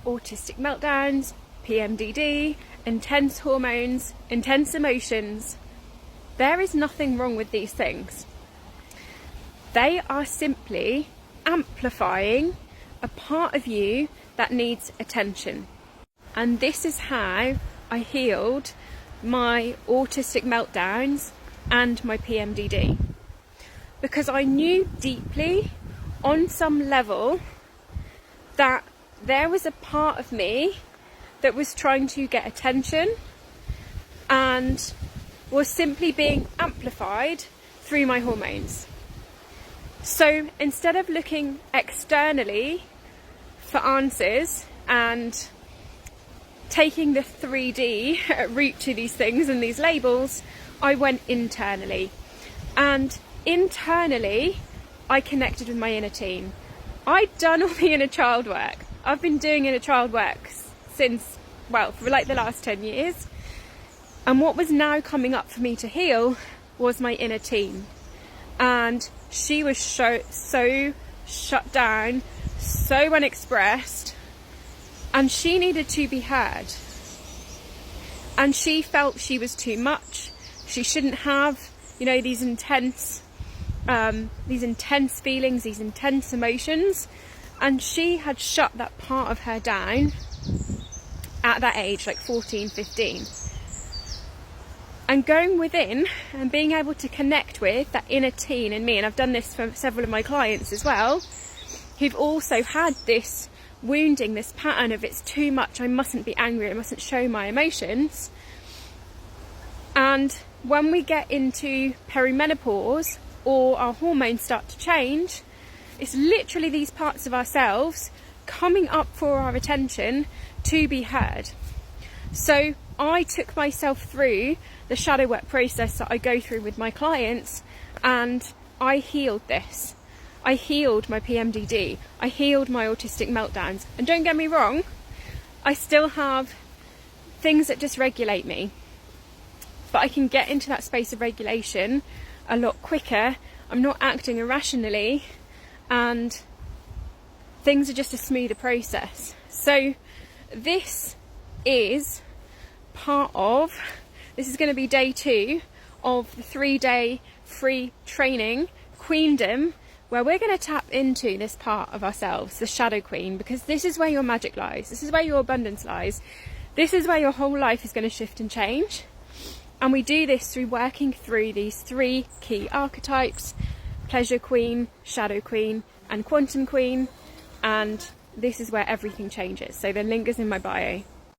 autistic meltdowns, PMDD, intense hormones, intense emotions. There is nothing wrong with these things. They are simply amplifying a part of you that needs attention. And this is how I healed my autistic meltdowns and my PMDD. Because I knew deeply, on some level, that there was a part of me that was trying to get attention and was simply being amplified through my hormones. So instead of looking externally for answers and taking the 3D route to these things and these labels, I went internally. And internally, I connected with my inner teen. I'd done all the inner child work. I've been doing inner child work since, well, for like the last 10 years. And what was now coming up for me to heal was my inner teen. And she was so shut down, so unexpressed, and she needed to be heard. And she felt she was too much. She shouldn't have, these intense feelings, these intense emotions. And she had shut that part of her down at that age, like 14, 15. And going within and being able to connect with that inner teen in me, and I've done this for several of my clients as well, who've also had this wounding, this pattern of it's too much, I mustn't be angry, I mustn't show my emotions. And when we get into perimenopause or our hormones start to change, it's literally these parts of ourselves coming up for our attention to be heard. So I took myself through the shadow work process that I go through with my clients, and I healed this. I healed my PMDD. I healed my autistic meltdowns. And don't get me wrong, I still have things that dysregulate me. But I can get into that space of regulation a lot quicker. I'm not acting irrationally, and things are just a smoother process. So this is this is going to be day 2 of the 3-day free training, Queendom, where we're going to tap into this part of ourselves, the Shadow Queen, because this is where your magic lies. This is where your abundance lies. This is where your whole life is going to shift and change. And we do this through working through these 3 key archetypes: Pleasure Queen, Shadow Queen, and Quantum Queen. And this is where everything changes. So the link is in my bio.